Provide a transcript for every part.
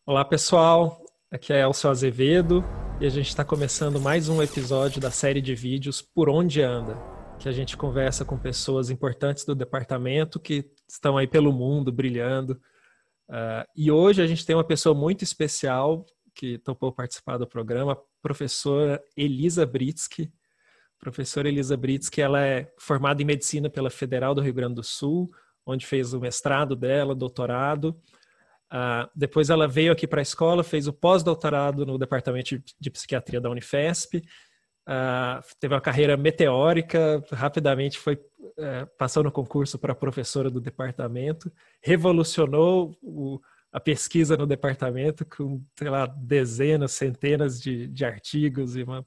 Olá, pessoal. Aqui é Elcio Azevedo e a gente está começando mais um episódio da série de vídeos Por Onde Anda, que a gente conversa com pessoas importantes do departamento que estão aí pelo mundo brilhando. E hoje a gente tem uma pessoa muito especial que topou participar do programa, a professora Elisa Britsky. Professora Elisa Britsky, ela é formada em medicina pela Federal do Rio Grande do Sul, onde fez o mestrado dela, doutorado. Depois ela veio aqui para a escola, fez o pós-doutorado no departamento de psiquiatria da Unifesp, teve uma carreira meteórica, rapidamente passou no concurso para professora do departamento, revolucionou a pesquisa no departamento com, sei lá, dezenas, centenas de artigos e uma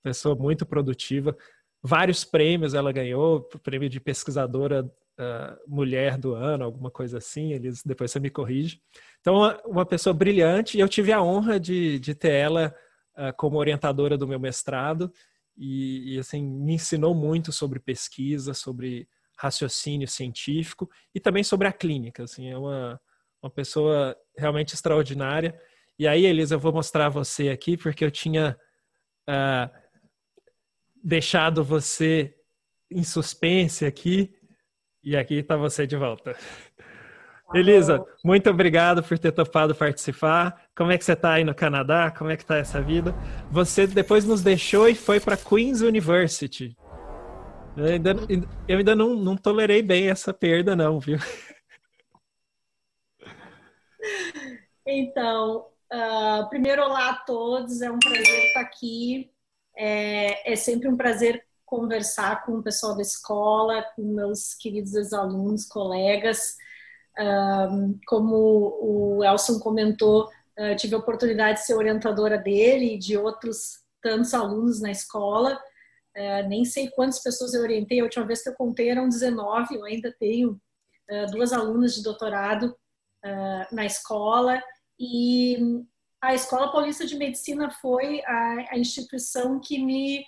pessoa muito produtiva. Vários prêmios ela ganhou, prêmio de pesquisadora mulher do ano, alguma coisa assim, depois você me corrige. Então, uma pessoa brilhante, e eu tive a honra de ter ela como orientadora do meu mestrado, e assim, me ensinou muito sobre pesquisa, sobre raciocínio científico, e também sobre a clínica. Assim, é uma pessoa realmente extraordinária. E aí, Elisa, eu vou mostrar a você aqui, porque eu tinha deixado você em suspense aqui, e aqui está você de volta. Elisa, muito obrigado por ter topado participar. Como é que você está aí no Canadá? Como é que está essa vida? Você depois nos deixou e foi para Queen's University. Eu ainda não tolerei bem essa perda, não, viu? Então, primeiro, olá a todos, é um prazer estar aqui. É sempre um prazer conversar com o pessoal da escola, com meus queridos ex-alunos, colegas. Como o Elson comentou, tive a oportunidade de ser orientadora dele e de outros tantos alunos na escola. Nem sei quantas pessoas eu orientei, a última vez que eu contei eram 19, eu ainda tenho duas alunas de doutorado na escola, e a Escola Paulista de Medicina foi a instituição que me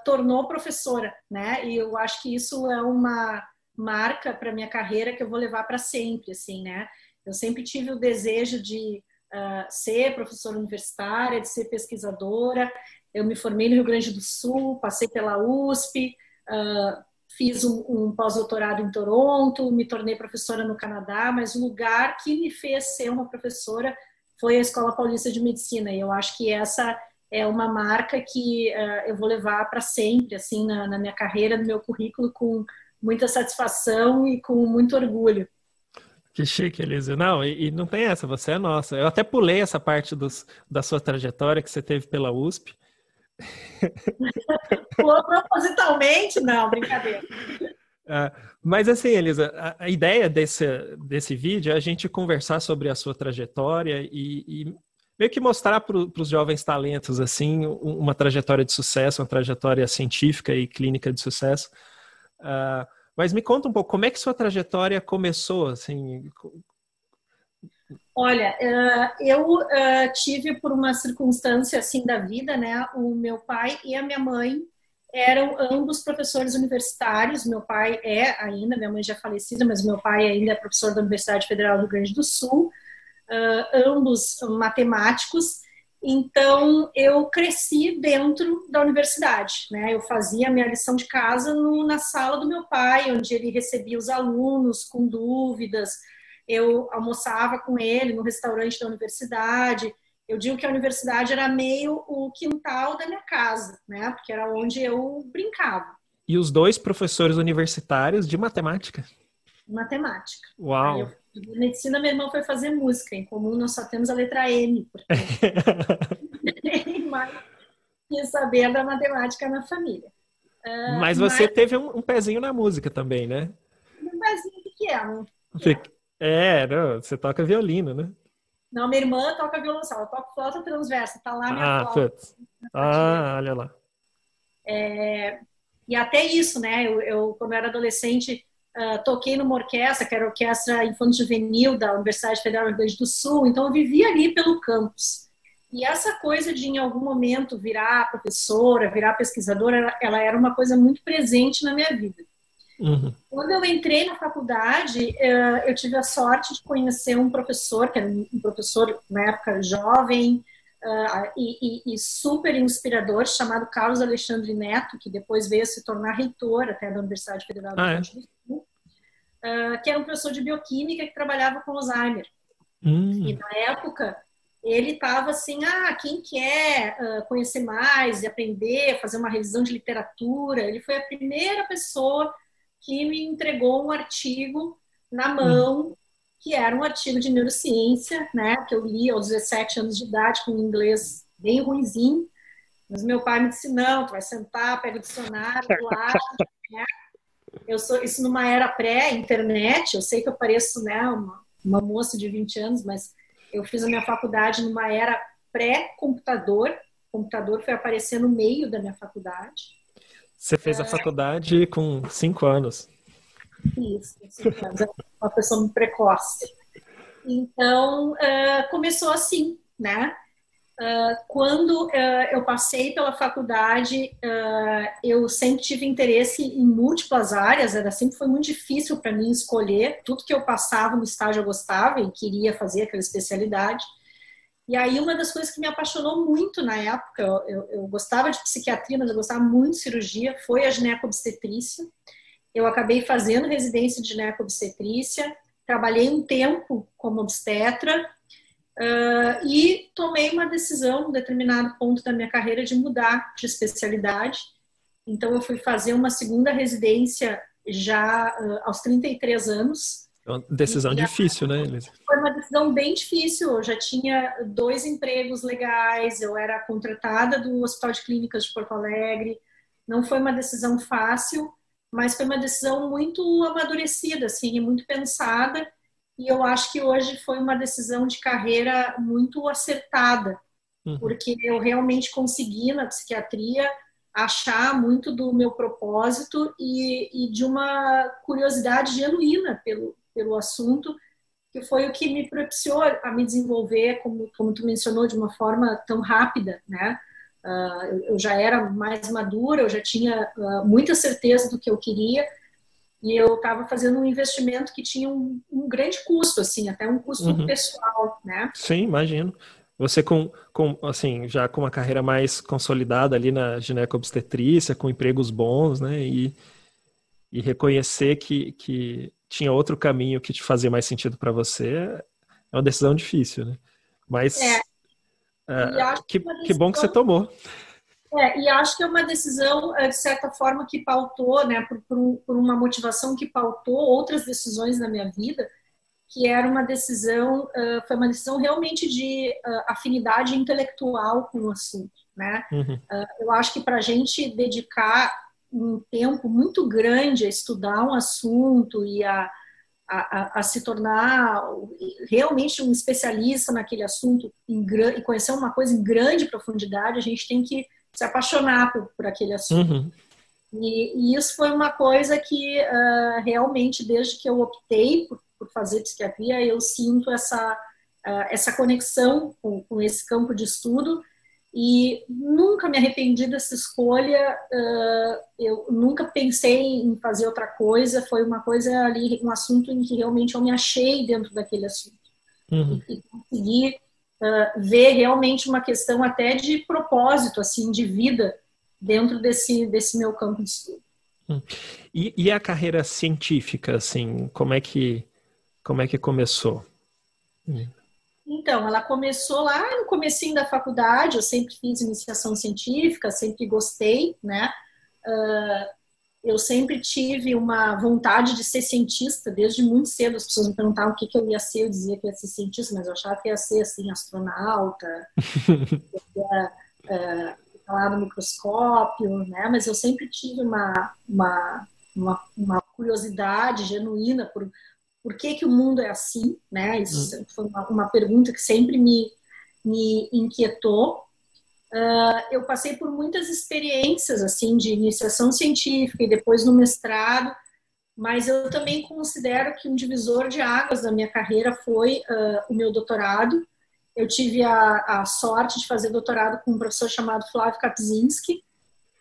tornou professora, né? E eu acho que isso é uma marca para minha carreira que eu vou levar para sempre, assim, né? Eu sempre tive o desejo de ser professora universitária, de ser pesquisadora. Eu me formei no Rio Grande do Sul, passei pela USP, fiz um pós-doutorado em Toronto, me tornei professora no Canadá, mas o lugar que me fez ser uma professora foi a Escola Paulista de Medicina, e eu acho que essa é uma marca que eu vou levar para sempre, assim, na minha carreira, no meu currículo, com muita satisfação e com muito orgulho. Que chique, Elisa. Não, e não tem essa, você é nossa. Eu até pulei essa parte da sua trajetória que você teve pela USP. Pulou propositalmente? Não, brincadeira. Mas assim, Elisa, a ideia desse vídeo é a gente conversar sobre a sua trajetória e meio que mostrar para os jovens talentos assim uma trajetória de sucesso, uma trajetória científica e clínica de sucesso. Mas me conta um pouco, como é que sua trajetória começou, assim? Olha, eu tive por uma circunstância assim da vida, né? O meu pai e a minha mãe eram ambos professores universitários. Meu pai é ainda, minha mãe já é falecida, mas meu pai ainda é professor da Universidade Federal do Rio Grande do Sul. Ambos matemáticos. Então, eu cresci dentro da universidade, né? Eu fazia a minha lição de casa na sala do meu pai, onde ele recebia os alunos com dúvidas. Eu almoçava com ele no restaurante da universidade. Eu digo que a universidade era meio o quintal da minha casa, né? Porque era onde eu brincava. E os dois professores universitários de matemática? Matemática. Uau! Aí eu fiz medicina, meu irmão foi fazer música. Em comum, nós só temos a letra M, porque mas quis saber da matemática na família. Mas você teve um pezinho na música também, né? Um pezinho pequeno. Não, você toca violino, né? Não, minha irmã toca violoncelo, eu toco flauta transversa, tá lá minha flauta. Putz. Olha lá. E até isso, né? Eu quando eu era adolescente, toquei numa orquestra, que era a Orquestra Infanto-Juvenil da Universidade Federal do Rio Grande do Sul, então eu vivia ali pelo campus. E essa coisa de, em algum momento, virar professora, virar pesquisadora, ela era uma coisa muito presente na minha vida. Uhum. Quando eu entrei na faculdade, eu tive a sorte de conhecer um professor, que era um professor, na época, jovem, e super inspirador, chamado Carlos Alexandre Neto, que depois veio se tornar reitor até da Universidade Federal do Rio Ah, é? Grande do Sul, que era um professor de bioquímica que trabalhava com Alzheimer. E Hum, na época, ele estava assim, quem quer conhecer mais e aprender, fazer uma revisão de literatura? Ele foi a primeira pessoa que me entregou um artigo na hum. mão, que era um artigo de neurociência, né, que eu li aos 17 anos de idade, com um inglês bem ruinzinho, mas meu pai me disse, não, tu vai sentar, pega o dicionário, tu acha, né? Isso numa era pré-internet, eu sei que eu pareço, né, uma moça de 20 anos, mas eu fiz a minha faculdade numa era pré-computador, o computador foi aparecer no meio da minha faculdade. Você fez a faculdade com 5 anos. Isso, 5 anos, uma pessoa muito precoce. Então, começou assim, né? Quando eu passei pela faculdade, eu sempre tive interesse em múltiplas áreas, sempre foi muito difícil para mim escolher. Tudo que eu passava no estágio eu gostava e queria fazer aquela especialidade. E aí, uma das coisas que me apaixonou muito na época, eu gostava de psiquiatria, mas eu gostava muito de cirurgia, foi a ginecobstetrícia. Eu acabei fazendo residência de ginecobstetrícia, trabalhei um tempo como obstetra, e tomei uma decisão, em um determinado ponto da minha carreira, de mudar de especialidade. Então, eu fui fazer uma segunda residência já aos 33 anos. É uma decisão E difícil, né, Elisa? foi uma decisão bem difícil. Eu já tinha 2 empregos legais, eu era contratada do Hospital de Clínicas de Porto Alegre. Não foi uma decisão fácil, mas foi uma decisão muito amadurecida, assim, e muito pensada. E eu acho que hoje foi uma decisão de carreira muito acertada, Uhum. porque eu realmente consegui na psiquiatria achar muito do meu propósito e de uma curiosidade genuína pelo assunto, que foi o que me propiciou a me desenvolver, como tu mencionou, de uma forma tão rápida, né? Eu já era mais madura, eu já tinha muita certeza do que eu queria, e eu estava fazendo um investimento que tinha um grande custo, assim, até um custo Uhum. pessoal, né? Sim, imagino. Você assim, já com uma carreira mais consolidada ali na ginecobstetrícia, com empregos bons, né? E reconhecer que tinha outro caminho que te fazia mais sentido para você é uma decisão difícil, né? É, Mas e acho que uma que bom que você decisão tomou. e acho que é uma decisão, de certa forma, que pautou, né, por uma motivação que pautou outras decisões na minha vida, que era uma decisão, foi uma decisão realmente de afinidade intelectual com o assunto, né? Uhum. Eu acho que para a gente dedicar um tempo muito grande a estudar um assunto e a se tornar realmente um especialista naquele assunto e conhecer uma coisa em grande profundidade, a gente tem que se apaixonar por aquele assunto. Uhum. E isso foi uma coisa que realmente, desde que eu optei por fazer psiquiatria, eu sinto essa conexão com esse campo de estudo e nunca me arrependi dessa escolha, eu nunca pensei em fazer outra coisa, foi uma coisa ali, um assunto em que realmente eu me achei dentro daquele assunto Uhum. e consegui ver realmente uma questão até de propósito, assim, de vida dentro desse meu campo de estudo. Uhum. E a carreira científica, assim, como é que começou? Uhum. Então, ela começou lá no comecinho da faculdade, eu sempre fiz iniciação científica, sempre gostei, né? Eu sempre tive uma vontade de ser cientista, desde muito cedo as pessoas me perguntavam o que eu ia ser, eu dizia que ia ser cientista, mas eu achava que ia ser, assim, astronauta, lá no microscópio, né? Mas eu sempre tive uma curiosidade genuína por que o mundo é assim, né? Isso foi uma pergunta que sempre me inquietou. Eu passei por muitas experiências, assim, de iniciação científica e depois no mestrado, mas eu também considero que um divisor de águas da minha carreira foi o meu doutorado. Eu tive a sorte de fazer doutorado com um professor chamado Flávio Kapczynski,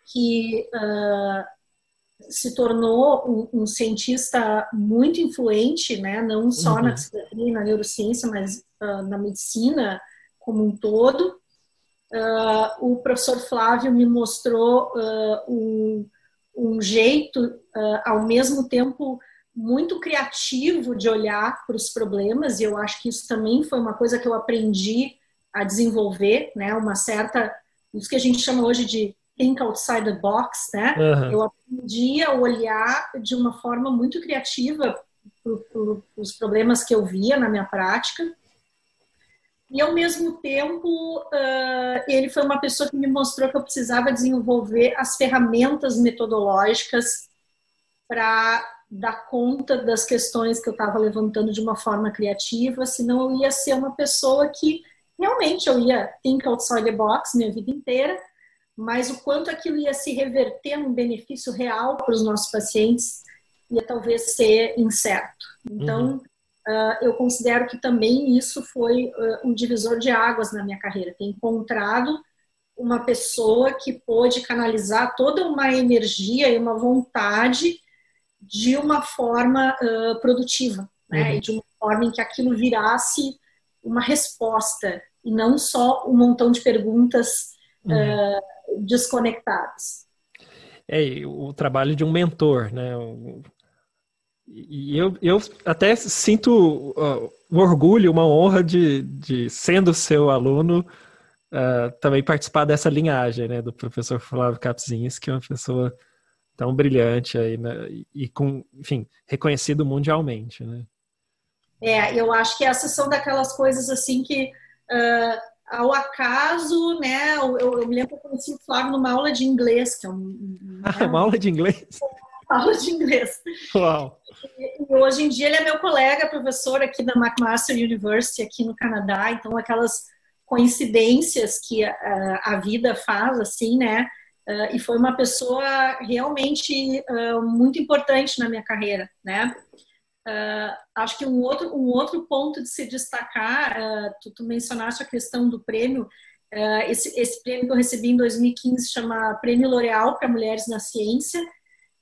que se tornou um cientista muito influente, né? Não só na psiquiatria e na neurociência, mas na medicina como um todo. O professor Flávio me mostrou um jeito, ao mesmo tempo, muito criativo de olhar para os problemas, e eu acho que isso também foi uma coisa que eu aprendi a desenvolver, né? Uma certa, isso que a gente chama hoje de think outside the box, né? Eu aprendi a olhar de uma forma muito criativa para os problemas que eu via na minha prática. E, ao mesmo tempo, ele foi uma pessoa que me mostrou que eu precisava desenvolver as ferramentas metodológicas para dar conta das questões que eu estava levantando de uma forma criativa, senão eu ia ser uma pessoa que realmente eu ia think outside the box minha vida inteira, mas o quanto aquilo ia se reverter num benefício real para os nossos pacientes ia talvez ser incerto. Então, eu considero que também isso foi um divisor de águas na minha carreira, ter encontrado uma pessoa que pôde canalizar toda uma energia e uma vontade de uma forma produtiva, né? E de uma forma em que aquilo virasse uma resposta e não só um montão de perguntas desconectadas. E o trabalho de um mentor, né? E eu até sinto um orgulho, uma honra de sendo seu aluno, também participar dessa linhagem, né, do professor Flávio Kapczynski, que é uma pessoa tão brilhante aí, né, e com, enfim, reconhecido mundialmente, né? Eu acho que essas são daquelas coisas assim que ao acaso, né? Eu me lembro que eu conheci o Flávio numa aula de inglês, que é uma aula de inglês? Aula de inglês. Uau! E hoje em dia ele é meu colega, professor aqui da McMaster University, aqui no Canadá. Então, aquelas coincidências que a vida faz, assim, né? E foi uma pessoa realmente muito importante na minha carreira, né? Acho que um outro ponto de se destacar, tu mencionaste a questão do prêmio, esse prêmio que eu recebi em 2015 chama Prêmio L'Oréal para Mulheres na Ciência.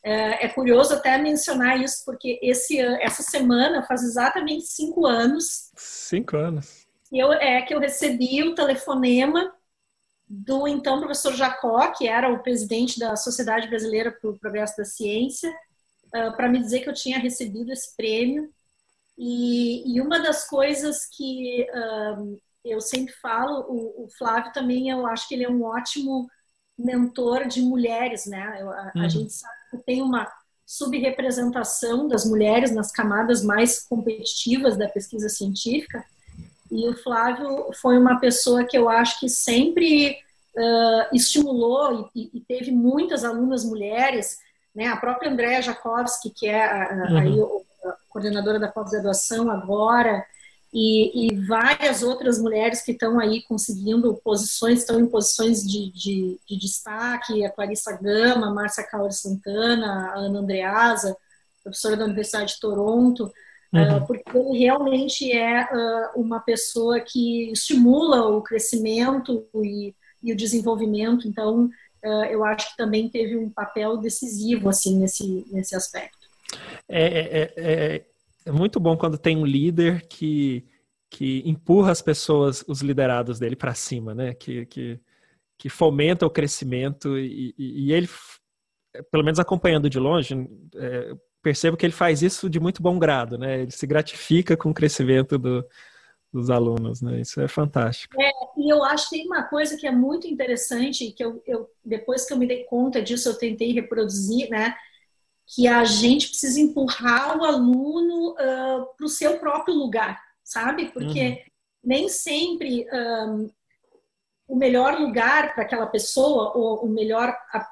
É curioso até mencionar isso, porque essa semana faz exatamente 5 anos. 5 anos. Que eu recebi o telefonema do então professor Jacó, que era o presidente da Sociedade Brasileira para o Progresso da Ciência, para me dizer que eu tinha recebido esse prêmio. E uma das coisas que eu sempre falo, o Flávio também, eu acho que ele é um ótimo mentor de mulheres, né? A gente sabe que tem uma subrepresentação das mulheres nas camadas mais competitivas da pesquisa científica, e o Flávio foi uma pessoa que eu acho que sempre estimulou e teve muitas alunas mulheres, né? A própria Andréa Jakovski, que é aí a coordenadora da pós-graduação agora, e várias outras mulheres que estão aí conseguindo posições, estão em posições de destaque, a Clarissa Gama, a Márcia Cauri Santana, a Ana Andreasa, professora da Universidade de Toronto, porque ele realmente é uma pessoa que estimula o crescimento e o desenvolvimento. Então, eu acho que também teve um papel decisivo assim, nesse aspecto. É muito bom quando tem um líder que empurra as pessoas, os liderados dele para cima, né? Que fomenta o crescimento e ele, pelo menos acompanhando de longe, percebo que ele faz isso de muito bom grado, né? Ele se gratifica com o crescimento dos alunos, né? Isso é fantástico. E eu acho que tem uma coisa que é muito interessante, que eu depois que eu me dei conta disso, eu tentei reproduzir, né? Que a gente precisa empurrar o aluno para o seu próprio lugar, sabe? Porque nem sempre o melhor lugar para aquela pessoa, ou a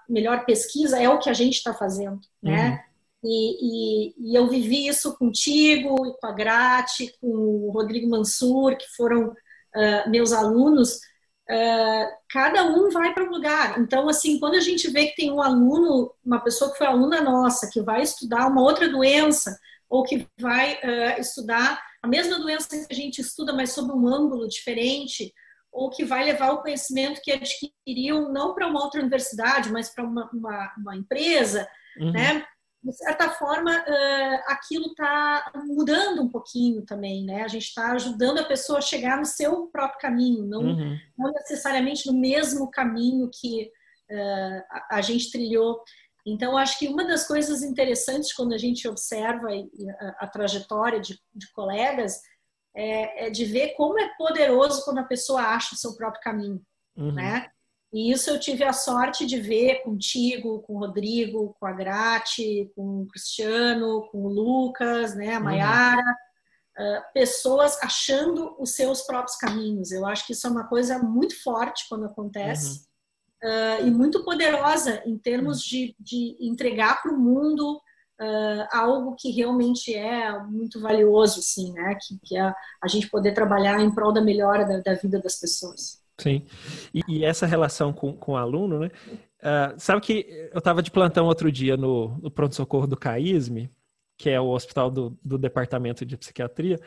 melhor pesquisa é o que a gente está fazendo, né? E eu vivi isso contigo, e com a Grati, com o Rodrigo Mansur, que foram meus alunos. Cada um vai para um lugar. Então, assim, quando a gente vê que tem um aluno, uma pessoa que foi aluna nossa, que vai estudar uma outra doença, ou que vai estudar a mesma doença que a gente estuda, mas sob um ângulo diferente, ou que vai levar o conhecimento que adquiriu não para uma outra universidade, mas para uma empresa, Uhum. né? De certa forma, aquilo está mudando um pouquinho também, né? A gente está ajudando a pessoa a chegar no seu próprio caminho, Uhum. não necessariamente no mesmo caminho que a gente trilhou. Então, acho que uma das coisas interessantes quando a gente observa a trajetória de colegas é de ver como é poderoso quando a pessoa acha o seu próprio caminho, Uhum. né? E isso eu tive a sorte de ver contigo, com o Rodrigo, com a Grati, com o Cristiano, com o Lucas, né, a Uhum. Maiara, pessoas achando os seus próprios caminhos. Eu acho que isso é uma coisa muito forte quando Uhum. acontece, e muito poderosa em termos de entregar para o mundo algo que realmente é muito valioso, assim, né? Que é a gente poder trabalhar em prol da melhora da vida das pessoas. Sim. E essa relação com o aluno, né? Sabe que eu estava de plantão outro dia no pronto-socorro do CAISM, que é o hospital do Departamento de Psiquiatria,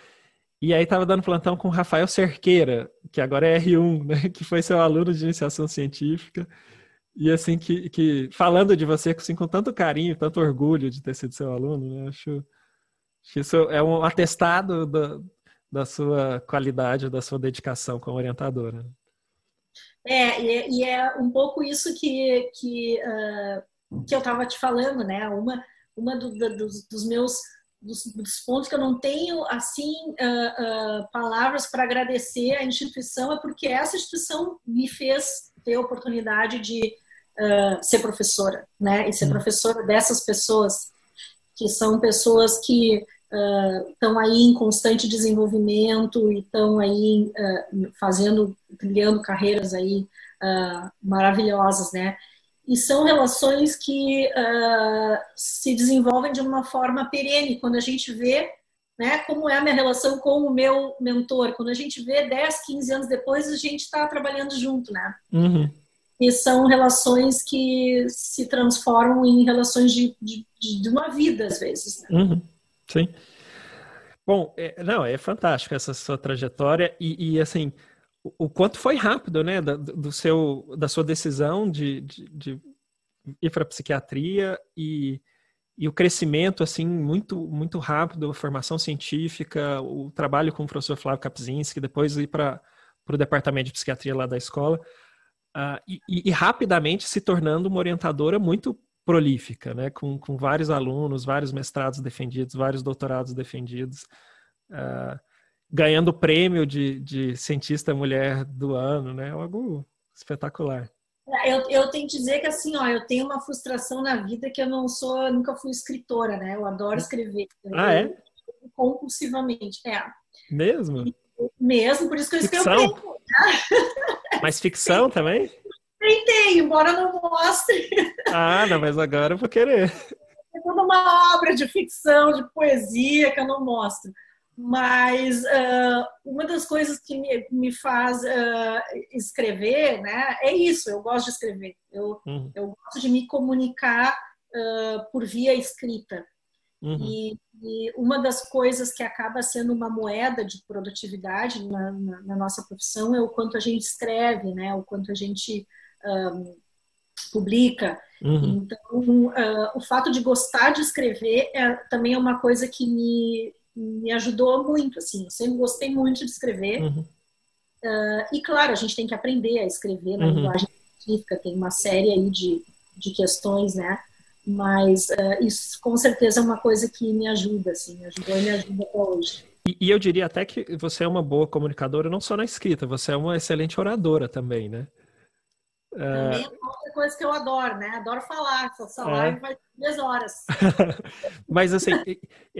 e aí estava dando plantão com o Rafael Cerqueira, que agora é R1, né? Que foi seu aluno de iniciação científica, e assim, que falando de você assim, com tanto carinho, tanto orgulho de ter sido seu aluno, né? Acho que isso é um atestado da sua qualidade, da sua dedicação como orientadora. E é um pouco isso que eu estava te falando, né? Dos meus dos pontos que eu não tenho assim palavras para agradecer à instituição é porque essa instituição me fez ter a oportunidade de ser professora, né? E ser professora dessas pessoas que são pessoas que estão aí em constante desenvolvimento e estão aí trilhando carreiras aí maravilhosas, né? E são relações que se desenvolvem de uma forma perene, quando a gente vê, né, como é a minha relação com o meu mentor, quando a gente vê 10, 15 anos depois, a gente está trabalhando junto, né? Uhum. E são relações que se transformam em relações de uma vida, às vezes, né? Uhum. Sim. Bom, não, é fantástico essa sua trajetória e assim, o quanto foi rápido, né, da sua decisão de ir para a psiquiatria e o crescimento, assim, muito, muito rápido, a formação científica, o trabalho com o professor Flávio Kapczynski, depois ir para o departamento de psiquiatria lá da escola, e rapidamente se tornando uma orientadora muito prolífica, né, com vários alunos, vários mestrados defendidos, vários doutorados defendidos, ganhando o prêmio de cientista mulher do ano, né, algo espetacular. Eu tenho que dizer que assim, ó, eu tenho uma frustração na vida que nunca fui escritora, né? Eu adoro escrever. Ah, Eu é? compulsivamente. Mesmo? Mesmo, por isso que eu escrevo Ficção? prêmio. Mas ficção também? Tentei, embora não mostre. Ah, não, mas agora eu vou querer. É toda uma obra de ficção, de poesia que eu não mostro. Mas uma das coisas que me faz escrever, né, é isso. Eu gosto de escrever. Uhum, Eu gosto de me comunicar por via escrita. uhum, E uma das coisas que acaba sendo uma moeda de produtividade na nossa profissão é o quanto a gente escreve, né, o quanto a gente publica. uhum, Então, o fato de gostar de escrever também é uma coisa que me ajudou muito. Assim, eu sempre gostei muito de escrever. uhum, E, claro, a gente tem que aprender a escrever na uhum. linguagem científica, tem uma série aí de questões, né? Mas isso com certeza é uma coisa que me ajuda, assim, me ajudou e me ajuda até hoje. E eu diria até que você é uma boa comunicadora, não só na escrita, você é uma excelente oradora também, né? Também é outra coisa que eu adoro, né? Adoro falar. Essa É. live vai 2 horas. Mas assim,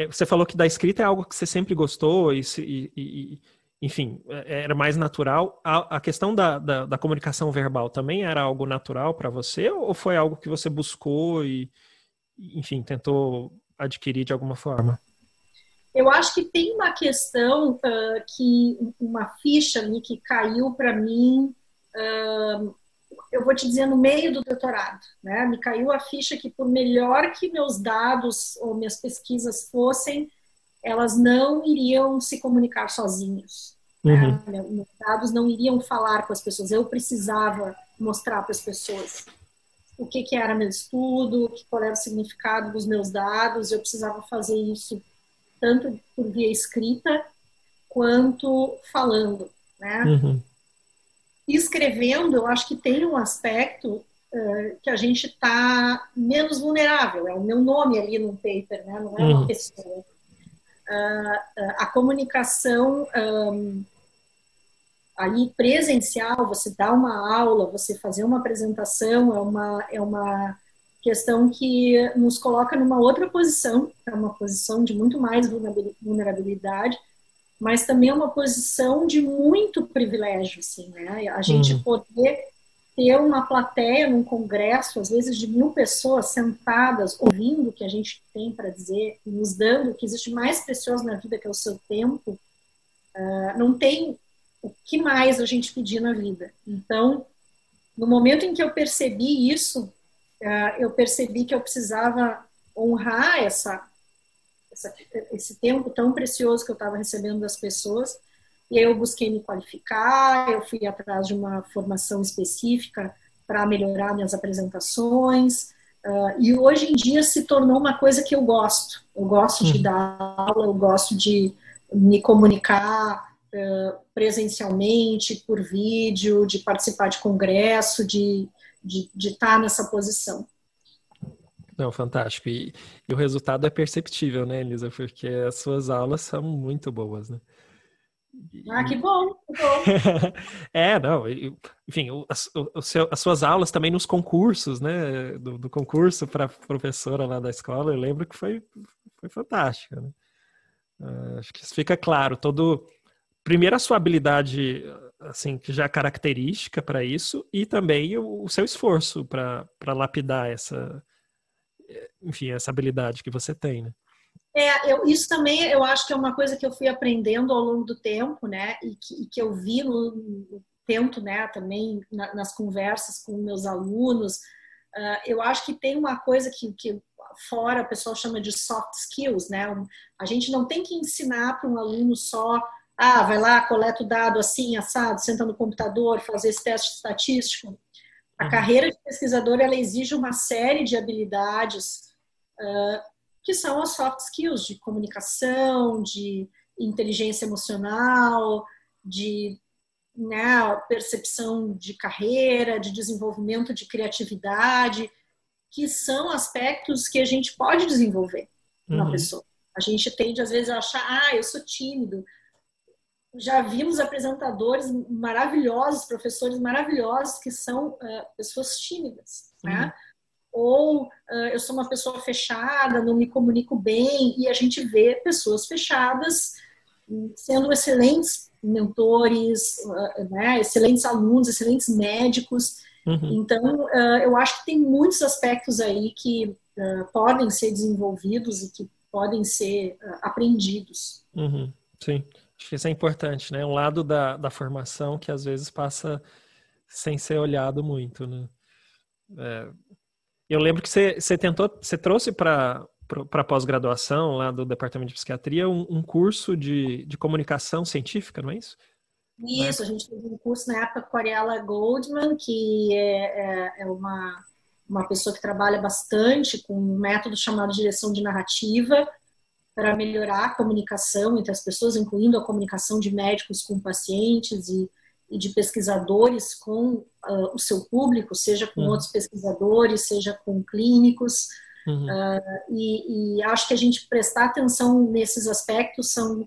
você falou que da escrita é algo que você sempre gostou enfim, era mais natural. A questão da comunicação verbal também era algo natural para você ou foi algo que você buscou enfim, tentou adquirir de alguma forma? Eu acho que tem uma questão uma ficha ali que caiu para mim, eu vou te dizer, no meio do doutorado, né? Me caiu a ficha que por melhor que meus dados ou minhas pesquisas fossem, elas não iriam se comunicar sozinhos, Uhum, né? Meus dados não iriam falar com as pessoas, eu precisava mostrar para as pessoas. o que que era meu estudo, qual era o significado dos meus dados. Eu precisava fazer isso tanto por via escrita quanto falando, né? Uhum. E escrevendo, eu acho que tem um aspecto que a gente está menos vulnerável. É o meu nome ali no paper, né? Não é uma Uhum. pessoa. A comunicação ali presencial, você dar uma aula, você fazer uma apresentação, é uma questão que nos coloca numa outra posição, é uma posição de muito mais vulnerabilidade, mas também é uma posição de muito privilégio, assim, né? A gente Uhum. poder ter uma plateia num congresso, às vezes de 1.000 pessoas sentadas, ouvindo o que a gente tem para dizer, nos dando, que existe mais precioso na vida que é o seu tempo, não tem o que mais a gente pedir na vida. Então, no momento em que eu percebi isso, eu percebi que eu precisava honrar esse tempo tão precioso que eu estava recebendo das pessoas. E aí eu busquei me qualificar, eu fui atrás de uma formação específica para melhorar minhas apresentações. E hoje em dia se tornou uma coisa que eu gosto. Eu gosto de Uhum. dar aula, eu gosto de me comunicar presencialmente, por vídeo, de participar de congresso, de estar nessa posição. Não, fantástico. E o resultado é perceptível, né, Elisa? Porque as suas aulas são muito boas, né? Ah, que E... bom, que bom. não, enfim, as suas aulas também nos concursos, né? Do concurso para professora lá da escola, eu lembro que foi fantástico, né? Acho que isso fica claro. Primeiro, a sua habilidade, assim, que já é característica para isso, e também o seu esforço para lapidar enfim, essa habilidade que você tem, né? Isso também eu acho que é uma coisa que eu fui aprendendo ao longo do tempo, né? E que eu vi tento, né? Também nas conversas com meus alunos. Eu acho que tem uma coisa que fora o pessoal chama de soft skills, né? A gente não tem que ensinar para um aluno só, vai lá, coleta o dado assim, assado, senta no computador, fazer esse teste estatístico. A Uhum. carreira de pesquisador, ela exige uma série de habilidades que são as soft skills de comunicação, de inteligência emocional, de, né, percepção de carreira, de desenvolvimento de criatividade, que são aspectos que a gente pode desenvolver na Uhum. pessoa. A gente tende, às vezes, a achar, eu sou tímido. Já vimos apresentadores maravilhosos, professores maravilhosos, que são pessoas tímidas, Uhum. né? Ou eu sou uma pessoa fechada, não me comunico bem, e a gente vê pessoas fechadas sendo excelentes mentores, né, excelentes alunos, excelentes médicos. Uhum. Então, eu acho que tem muitos aspectos aí que podem ser desenvolvidos e que podem ser aprendidos. Uhum. Sim, acho que isso é importante, né? Um lado da formação que às vezes passa sem ser olhado muito, né? Eu lembro que você trouxe para pós-graduação lá do Departamento de Psiquiatria um curso de comunicação científica, não é isso? Na Isso, a época? gente fez um curso na época com a Ariela Goldman, que é uma pessoa que trabalha bastante com um método chamado direção de narrativa para melhorar a comunicação entre as pessoas, incluindo a comunicação de médicos com pacientes e de pesquisadores com o seu público, seja com Uhum. outros pesquisadores, seja com clínicos. Uhum. E acho que a gente prestar atenção nesses aspectos são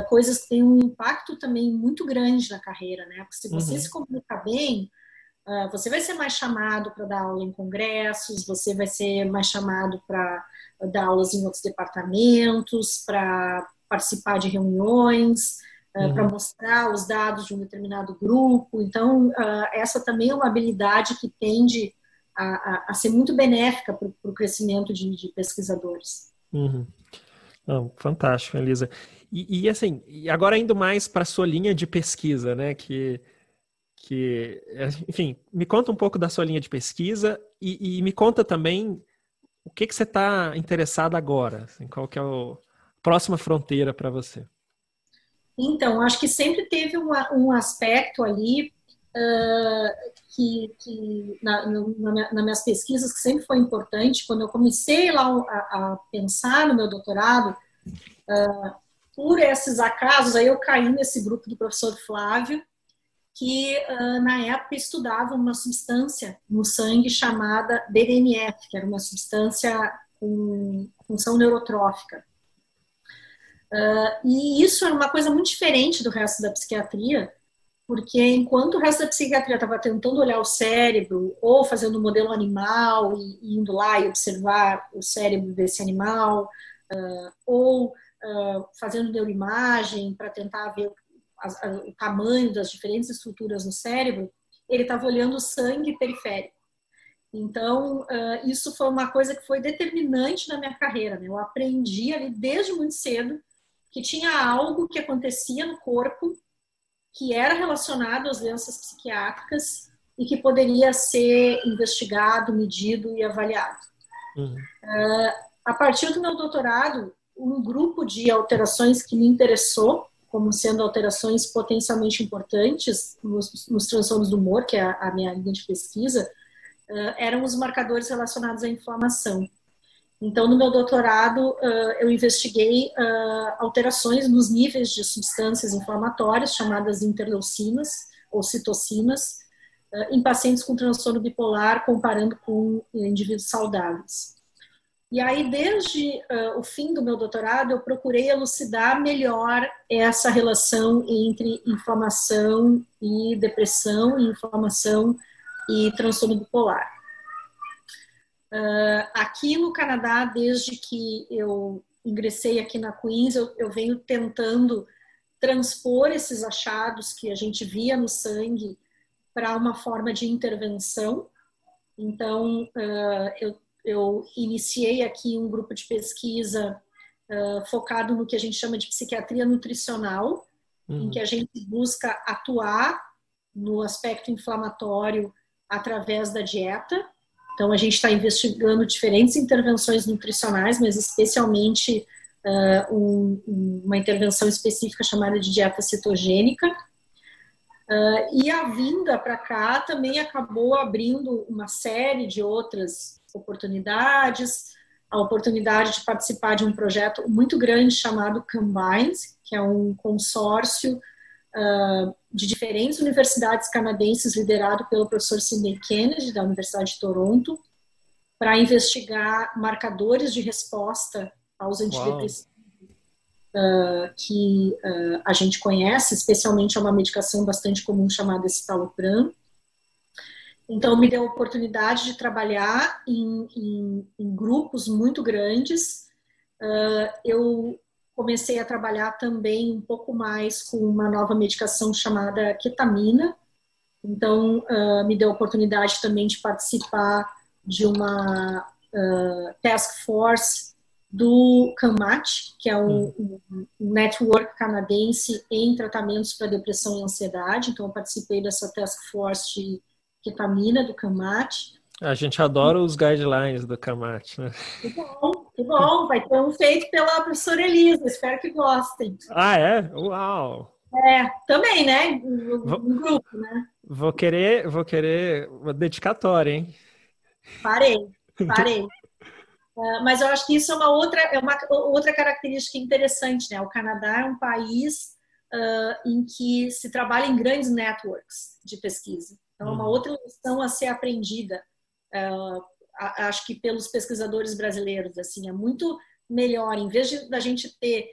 coisas que têm um impacto também muito grande na carreira, né? Porque se você Uhum. se comunica bem, você vai ser mais chamado para dar aula em congressos, você vai ser mais chamado para dar aulas em outros departamentos, para participar de reuniões, para Uhum. mostrar os dados de um determinado grupo. Então, essa também é uma habilidade que tende a ser muito benéfica para o crescimento de pesquisadores. Uhum. Não, fantástico, Elisa. Assim, e agora indo mais para a sua linha de pesquisa, né? Enfim, me conta um pouco da sua linha de pesquisa e me conta também o que você está interessado agora, assim, qual que é a próxima fronteira para você? Então, acho que sempre teve um aspecto ali nas minhas pesquisas, que sempre foi importante, quando eu comecei lá a pensar no meu doutorado, por esses acasos, aí eu caí nesse grupo do professor Flávio, que na época estudava uma substância no sangue chamada BDNF, que era uma substância com função neurotrófica. E isso era uma coisa muito diferente do resto da psiquiatria, porque enquanto o resto da psiquiatria estava tentando olhar o cérebro, ou fazendo um modelo animal, e indo lá e observar o cérebro desse animal, ou fazendo neuroimagem para tentar ver o tamanho das diferentes estruturas no cérebro, ele estava olhando o sangue periférico. Então, isso foi uma coisa que foi determinante na minha carreira, né? Eu aprendi ali desde muito cedo que tinha algo que acontecia no corpo que era relacionado às doenças psiquiátricas e que poderia ser investigado, medido e avaliado. Uhum. A partir do meu doutorado, um grupo de alterações que me interessou, como sendo alterações potencialmente importantes nos transtornos do humor, que é a minha linha de pesquisa, eram os marcadores relacionados à inflamação. Então, no meu doutorado, eu investiguei alterações nos níveis de substâncias inflamatórias, chamadas interleucinas ou citocinas, em pacientes com transtorno bipolar, comparando com indivíduos saudáveis. E aí, desde o fim do meu doutorado, eu procurei elucidar melhor essa relação entre inflamação e depressão, e inflamação e transtorno bipolar. Aqui no Canadá, desde que eu ingressei aqui na Queen's, eu venho tentando transpor esses achados que a gente via no sangue para uma forma de intervenção. Então, eu iniciei aqui um grupo de pesquisa focado no que a gente chama de psiquiatria nutricional, em que a gente busca atuar no aspecto inflamatório através da dieta. Então, a gente está investigando diferentes intervenções nutricionais, mas especialmente uma intervenção específica chamada de dieta cetogênica. E a vinda para cá também acabou abrindo uma série de outras oportunidades, a oportunidade de participar de um projeto muito grande chamado Combined, que é um consórcio de diferentes universidades canadenses liderado pelo professor Sidney Kennedy, da Universidade de Toronto, para investigar marcadores de resposta aos antidepressivos que a gente conhece, especialmente a uma medicação bastante comum chamada escitalopram. Então, me deu a oportunidade de trabalhar em grupos muito grandes. Eu comecei a trabalhar também um pouco mais com uma nova medicação chamada ketamina. Então, me deu a oportunidade também de participar de uma task force do CAMAT, que é um network canadense em tratamentos para depressão e ansiedade. Então, eu participei dessa task force de ketamina do CAMAT. A gente adora os guidelines do CAMAT, né? Que bom, que bom. Vai ter um feito pela professora Elisa, espero que gostem. Ah, é? Uau! Também, né? Um grupo, né? Vou querer uma dedicatória, hein? Parei. Mas eu acho que isso é uma outra característica interessante, né? O Canadá é um país em que se trabalha em grandes networks de pesquisa. Então, é uma outra lição a ser aprendida, acho que pelos pesquisadores brasileiros. Assim, é muito melhor, em vez da gente ter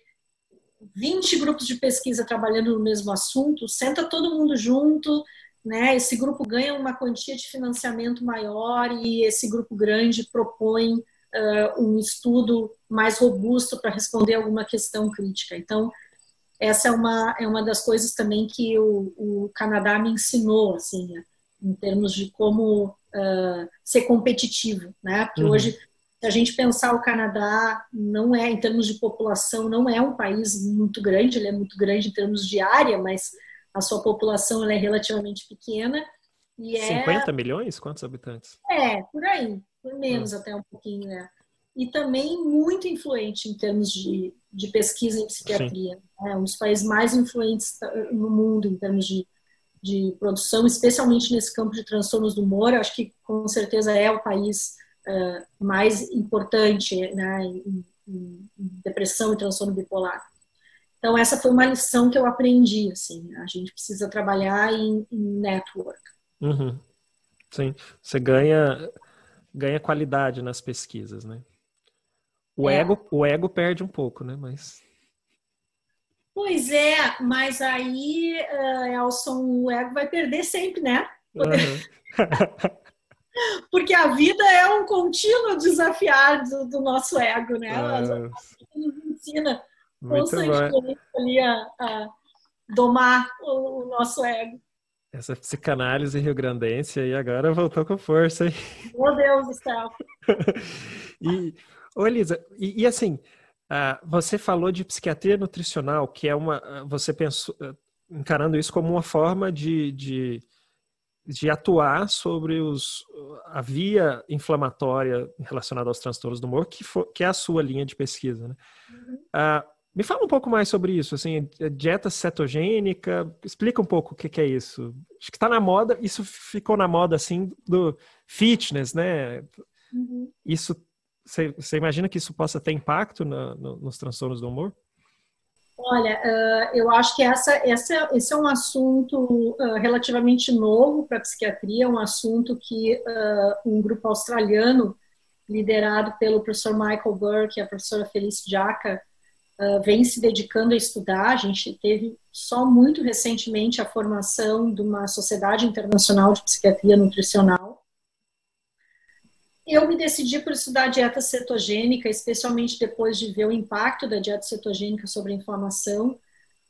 20 grupos de pesquisa trabalhando no mesmo assunto, senta todo mundo junto, né? Esse grupo ganha uma quantia de financiamento maior e esse grupo grande propõe um estudo mais robusto para responder alguma questão crítica. Então, essa é uma das coisas também que o Canadá me ensinou, assim, em termos de como ser competitivo, né? Porque hoje, se a gente pensar o Canadá, não é, em termos de população, não é um país muito grande, ele é muito grande em termos de área, mas a sua população ela é relativamente pequena. E 50 milhões? Quantos habitantes? Por aí, por menos até um pouquinho, né? E também muito influente em termos de pesquisa em psiquiatria. É um dos países mais influentes no mundo em termos de de produção, especialmente nesse campo de transtornos do humor. Eu acho que com certeza é o país mais importante, né, em depressão e transtorno bipolar. Então essa foi uma lição que eu aprendi, assim, a gente precisa trabalhar em network. Uhum. Sim, você ganha qualidade nas pesquisas, né? O ego perde um pouco, né? Mas... Pois é, mas aí, Elson, o ego vai perder sempre, né? Uhum. Porque a vida é um contínuo desafiar do nosso ego, né? A vida nos ensina Muito bom. constantemente ali a domar o nosso ego. Essa psicanálise rio-grandense aí agora voltou com força, hein? Meu Deus do céu. Ô Elisa, assim, você falou de psiquiatria nutricional, que é você pensou, encarando isso como uma forma de atuar sobre a via inflamatória relacionada aos transtornos do humor, que é a sua linha de pesquisa, né? Me fala um pouco mais sobre isso, assim, dieta cetogênica, explica um pouco o que é isso. Acho que está na moda, isso ficou na moda, assim, do fitness, né? Uhum. Isso, você imagina que isso possa ter impacto nos transtornos do humor? Olha, eu acho que esse é um assunto relativamente novo para a psiquiatria, um assunto que um grupo australiano, liderado pelo professor Michael Burke e a professora Felice Jacka, vem se dedicando a estudar. A gente teve só muito recentemente a formação de uma Sociedade Internacional de Psiquiatria Nutricional. Eu me decidi por estudar dieta cetogênica, especialmente depois de ver o impacto da dieta cetogênica sobre a inflamação,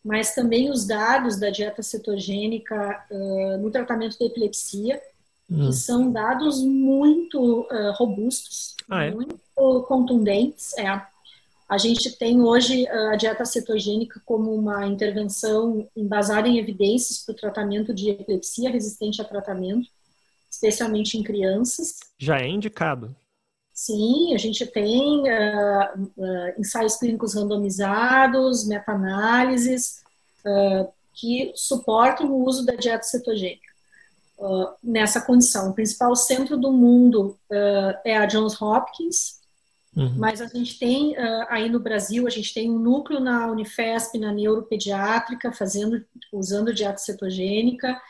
mas também os dados da dieta cetogênica no tratamento da epilepsia, que são dados muito robustos, muito contundentes. A gente tem hoje a dieta cetogênica como uma intervenção embasada em evidências para o tratamento de epilepsia resistente a tratamento, especialmente em crianças. Já é indicado? Sim, a gente tem ensaios clínicos randomizados, meta-análises, que suportam o uso da dieta cetogênica nessa condição. O principal centro do mundo é a Johns Hopkins, mas a gente tem aí no Brasil, a gente tem um núcleo na Unifesp, na neuropediátrica, usando dieta cetogênica.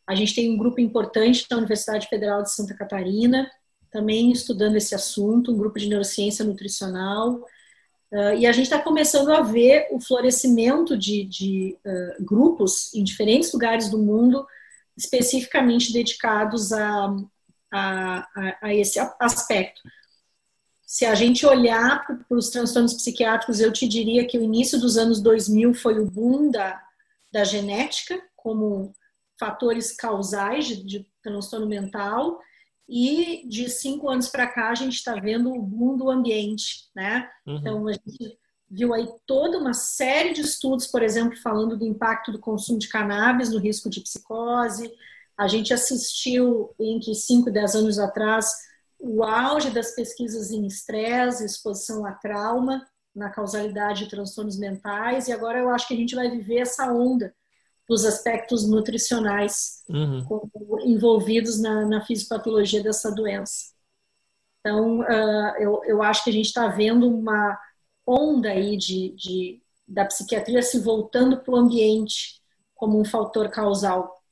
A gente tem um grupo importante na Universidade Federal de Santa Catarina, também estudando esse assunto, um grupo de neurociência nutricional. E a gente está começando a ver o florescimento de grupos em diferentes lugares do mundo, especificamente dedicados a esse aspecto. Se a gente olhar para os transtornos psiquiátricos, eu te diria que o início dos anos 2000 foi o boom da genética, como fatores causais de transtorno mental, e de 5 anos para cá a gente está vendo o boom do ambiente, né? Então a gente viu aí toda uma série de estudos, por exemplo, falando do impacto do consumo de cannabis no risco de psicose. A gente assistiu entre 5 e 10 anos atrás o auge das pesquisas em estresse, exposição a trauma, na causalidade de transtornos mentais, e agora eu acho que a gente vai viver essa onda dos aspectos nutricionais envolvidos na fisiopatologia dessa doença. Então, eu acho que a gente está vendo uma onda aí da psiquiatria se voltando para o ambiente como um fator causal.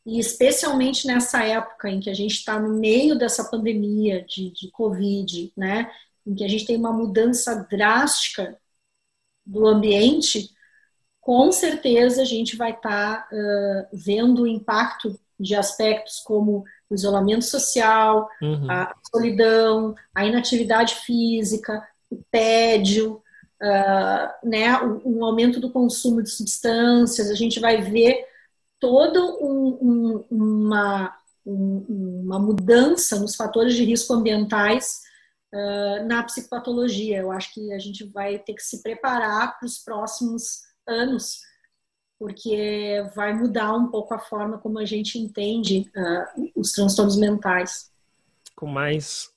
E especialmente nessa época em que a gente está no meio dessa pandemia de Covid, né, em que a gente tem uma mudança drástica do ambiente, com certeza a gente vai estar vendo o impacto de aspectos como o isolamento social, a solidão, a inatividade física, o tédio, né, um aumento do consumo de substâncias. A gente vai ver toda uma mudança nos fatores de risco ambientais na psicopatologia. Eu acho que a gente vai ter que se preparar para os próximos anos, porque vai mudar um pouco a forma como a gente entende os transtornos mentais. Com mais...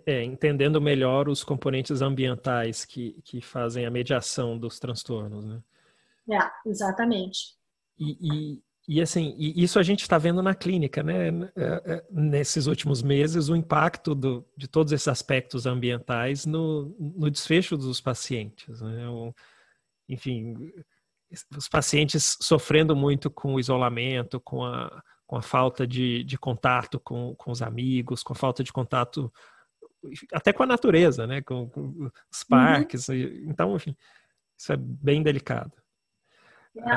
entendendo melhor os componentes ambientais que fazem a mediação dos transtornos, né? Exatamente. E E assim, isso a gente está vendo na clínica, né? Nesses últimos meses, o impacto de todos esses aspectos ambientais no desfecho dos pacientes, né? Enfim, os pacientes sofrendo muito com o isolamento, com a falta de contato com os amigos, com a falta de contato até com a natureza, né? Com os Uhum. parques. Então, enfim, isso é bem delicado.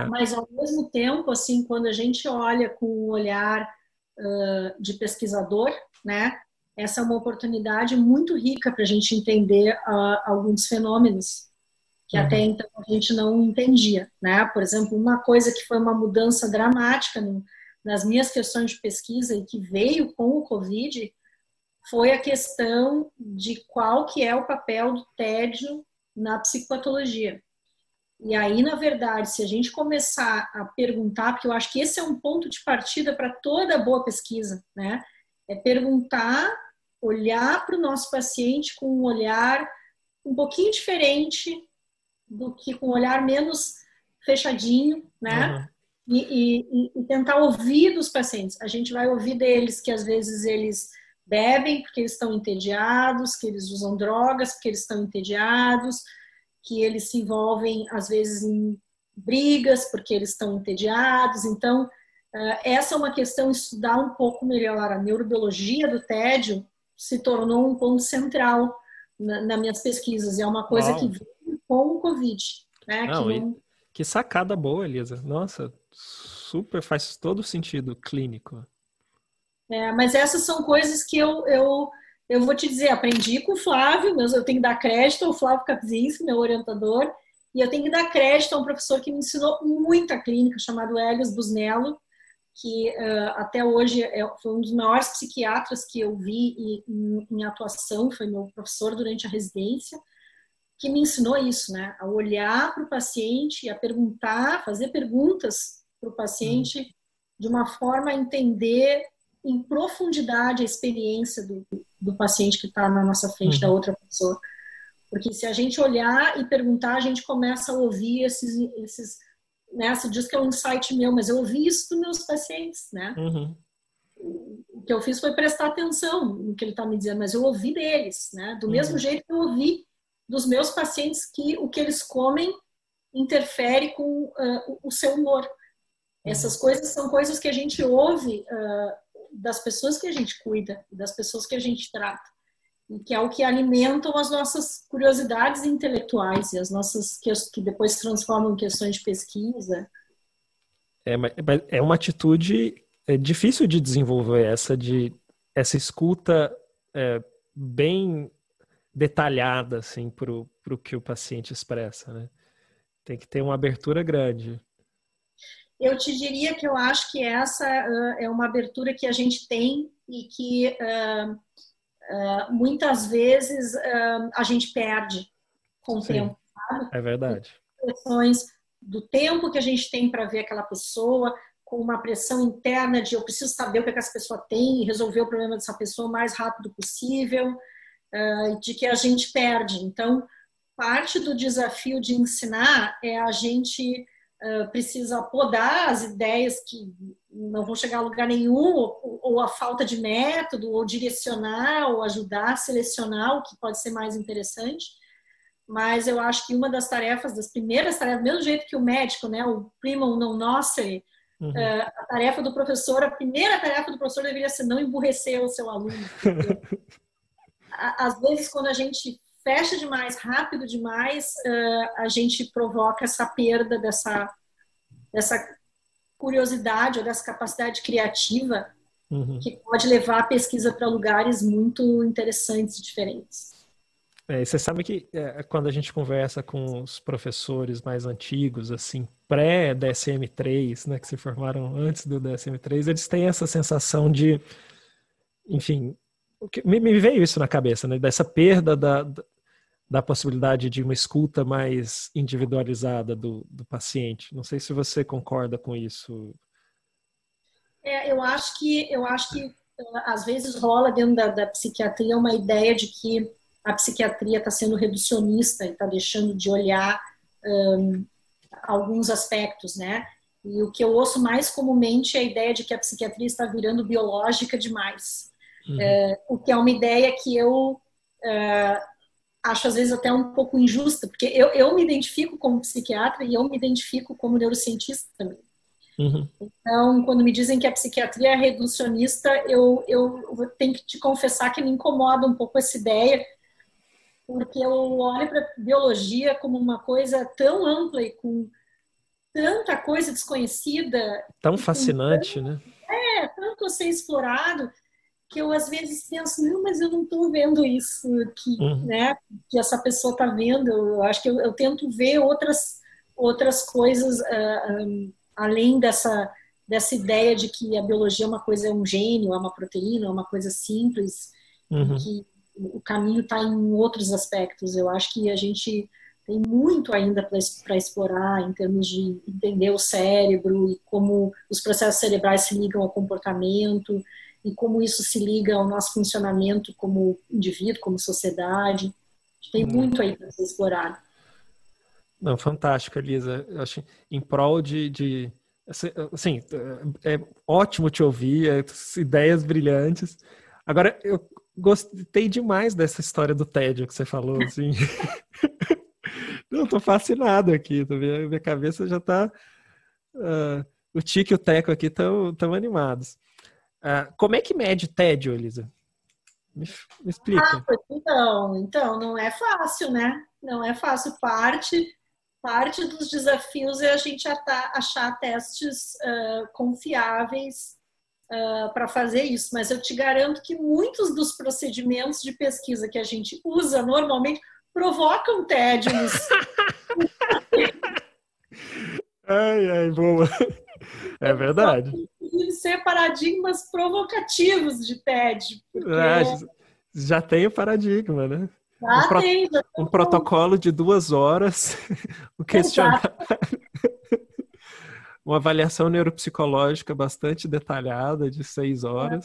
Mas ao mesmo tempo, assim, quando a gente olha com um olhar de pesquisador, né, essa é uma oportunidade muito rica para a gente entender alguns fenômenos que até Uhum. então a gente não entendia, né? Por exemplo, uma coisa que foi uma mudança dramática nas minhas questões de pesquisa e que veio com o Covid foi a questão de qual que é o papel do tédio na psicopatologia. E aí, na verdade, se a gente começar a perguntar, porque eu acho que esse é um ponto de partida para toda boa pesquisa, né? É perguntar, olhar para o nosso paciente com um olhar um pouquinho diferente do que com um olhar menos fechadinho, né? Uhum. E tentar ouvir dos pacientes. A gente vai ouvir deles que às vezes eles bebem porque eles estão entediados, que eles usam drogas porque eles estão entediados, que eles se envolvem, às vezes, em brigas porque eles estão entediados. Então, essa é uma questão, estudar um pouco melhor a neurobiologia do tédio se tornou um ponto central nas minhas pesquisas. E é uma coisa que Uau! veio com o Covid, né? Que Não, não... que sacada boa, Elisa. Nossa, super faz todo sentido clínico. Mas essas são coisas que eu vou te dizer, aprendi com o Flávio, mas eu tenho que dar crédito ao Flávio Kapczynski, meu orientador, e eu tenho que dar crédito a um professor que me ensinou muita clínica, chamado Helios Busnello, que até hoje foi um dos maiores psiquiatras que eu vi em atuação, foi meu professor durante a residência, que me ensinou isso, né? A olhar para o paciente, a perguntar, fazer perguntas para o Uhum. paciente de uma forma a entender em profundidade a experiência do paciente que está na nossa frente, da Uhum. outra pessoa. Porque se a gente olhar e perguntar, a gente começa a ouvir esses né? Você diz que é um insight meu, mas eu ouvi isso dos meus pacientes, né? Uhum. O que eu fiz foi prestar atenção no que ele está me dizendo, mas eu ouvi deles, né? Do mesmo Uhum. jeito que eu ouvi dos meus pacientes que o que eles comem interfere com o seu humor. Essas Uhum. coisas são coisas que a gente ouve das pessoas que a gente cuida, das pessoas que a gente trata, e que é o que alimentam as nossas curiosidades intelectuais e as nossas que depois se transformam em questões de pesquisa. É uma atitude difícil de desenvolver, essa escuta bem detalhada assim, para o que o paciente expressa, né? Tem que ter uma abertura grande. Eu te diria que eu acho que essa é uma abertura que a gente tem e que muitas vezes a gente perde com o Sim, tempo, sabe? é verdade. Questões do tempo que a gente tem para ver aquela pessoa, com uma pressão interna de eu preciso saber o que essa pessoa tem e resolver o problema dessa pessoa o mais rápido possível, de que a gente perde. Então, parte do desafio de ensinar é a gente precisa podar as ideias que não vão chegar a lugar nenhum, ou a falta de método, ou direcionar, ou ajudar a selecionar o que pode ser mais interessante. Mas eu acho que uma das tarefas, das primeiras tarefas, do mesmo jeito que o médico, né, o primum non nocere, Uhum. a tarefa do professor, a primeira tarefa do professor deveria ser não emburrecer o seu aluno. Porque, às vezes, quando a gente fecha demais, rápido demais, a gente provoca essa perda dessa curiosidade ou dessa capacidade criativa Uhum. que pode levar a pesquisa para lugares muito interessantes e diferentes. E você sabe que quando a gente conversa com os professores mais antigos, assim, pré-DSM-3, né, que se formaram antes do DSM-3, eles têm essa sensação de, enfim, me veio isso na cabeça, né, dessa perda da possibilidade de uma escuta mais individualizada do paciente. Não sei se você concorda com isso. Eu acho que às vezes rola dentro da psiquiatria uma ideia de que a psiquiatria está sendo reducionista e está deixando de olhar alguns aspectos, né? E o que eu ouço mais comumente é a ideia de que a psiquiatria está virando biológica demais. O que é uma ideia que eu acho, às vezes, até um pouco injusta, porque eu me identifico como psiquiatra e eu me identifico como neurocientista também. Então, quando me dizem que a psiquiatria é reducionista, eu tenho que te confessar que me incomoda um pouco essa ideia, porque eu olho para a biologia como uma coisa tão ampla e com tanta coisa desconhecida. Tão fascinante, né? Tanto a ser explorado, que eu às vezes penso, não, mas eu não estou vendo isso né, que essa pessoa está vendo. Eu acho que eu tento ver outras coisas além dessa ideia de que a biologia é uma coisa, é um gênio, é uma proteína, é uma coisa simples, e que o caminho está em outros aspectos. Eu acho que a gente tem muito ainda para explorar em termos de entender o cérebro e como os processos cerebrais se ligam ao comportamento e como isso se liga ao nosso funcionamento como indivíduo, como sociedade. Tem muito aí para ser explorado. Não, fantástico, Elisa. Eu acho em prol assim, é ótimo te ouvir, ideias brilhantes. Agora, eu gostei demais dessa história do tédio que você falou, assim. Eu tô fascinado aqui, minha cabeça já tá... o Tique e o Teco aqui estão animados. Como é que mede tédio, Elisa? Me explica. Então, não é fácil, né? Não é fácil. Parte dos desafios é a gente achar testes confiáveis para fazer isso. Mas eu te garanto que muitos dos procedimentos de pesquisa que a gente usa normalmente provocam tédio. Ai, boa. É verdade. Tem ser paradigmas provocativos de tédio. Porque... já tem o paradigma, né? Tem. Um protocolo de 2 horas, o questionário. Uma avaliação neuropsicológica bastante detalhada de 6 horas.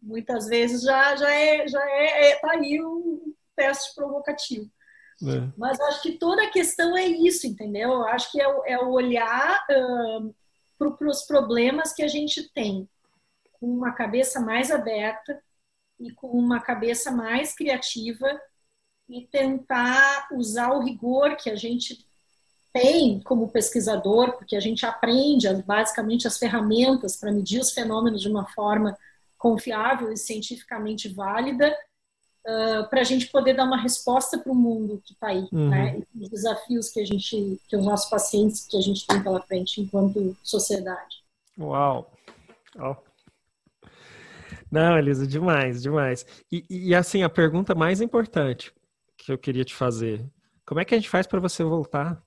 Muitas vezes já tá aí um teste provocativo. Mas acho que toda a questão é isso, entendeu? Eu acho que é o olhar para os problemas que a gente tem com uma cabeça mais aberta e com uma cabeça mais criativa e tentar usar o rigor que a gente tem como pesquisador, porque a gente aprende basicamente as ferramentas para medir os fenômenos de uma forma confiável e cientificamente válida, para a gente poder dar uma resposta para o mundo que está aí, né? E os desafios que os nossos pacientes, que a gente tem pela frente enquanto sociedade. Uau! Não, Elisa, demais. E assim, a pergunta mais importante que eu queria te fazer, como é que a gente faz para você voltar?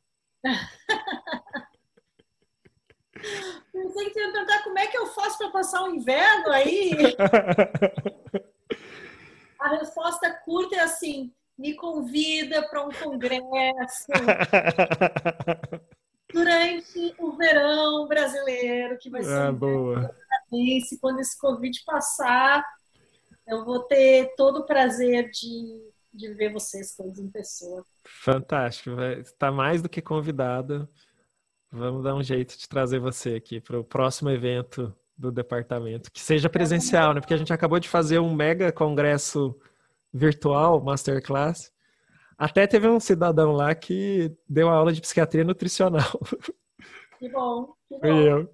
Pensei que você ia perguntar como é que eu faço para passar o inverno aí. A resposta curta é assim: me convida para um congresso durante o verão brasileiro, que vai ser boa. Quando esse convite passar, eu vou ter todo o prazer de ver vocês todos em pessoa. Fantástico, está mais do que convidada. Vamos dar um jeito de trazer você aqui para o próximo evento do departamento, que seja presencial, né? Porque a gente acabou de fazer um mega congresso virtual, masterclass. Até teve um cidadão lá que deu aula de psiquiatria nutricional. Que bom. Fui eu.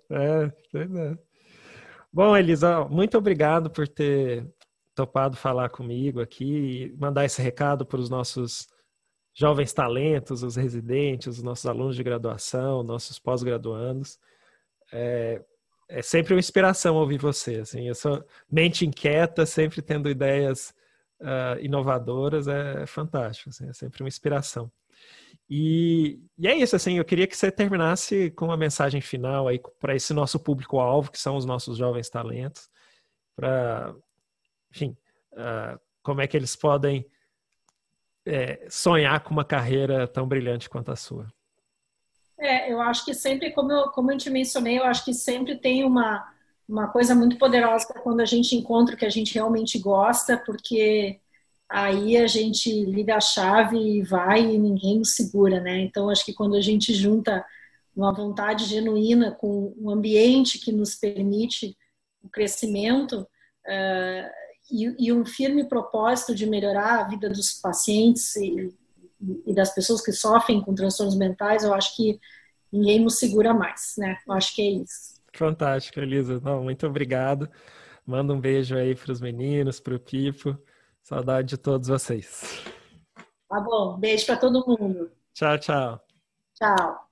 Bom, Elisa, muito obrigado por ter topado falar comigo aqui e mandar esse recado para os nossos jovens talentos, os residentes, os nossos alunos de graduação, nossos pós-graduandos. É sempre uma inspiração ouvir você. Assim, eu sou mente inquieta, sempre tendo ideias inovadoras, é fantástico. Assim, é sempre uma inspiração. E é isso, assim, eu queria que você terminasse com uma mensagem final aí para esse nosso público-alvo, que são os nossos jovens talentos, para, enfim, como é que eles podem sonhar com uma carreira tão brilhante quanto a sua. Eu acho que sempre, como eu te mencionei, eu acho que sempre tem uma coisa muito poderosa quando a gente encontra o que a gente realmente gosta, porque aí a gente liga a chave e vai e ninguém nos segura, né? Então, acho que quando a gente junta uma vontade genuína, com um ambiente que nos permite o crescimento, e um firme propósito de melhorar a vida dos pacientes e das pessoas que sofrem com transtornos mentais, eu acho que ninguém nos segura mais, né? Eu acho que é isso. Fantástico, Elisa. Não, muito obrigado. Manda um beijo aí para os meninos, para o Pipo. Saudade de todos vocês. Tá bom, beijo para todo mundo. Tchau, tchau. Tchau.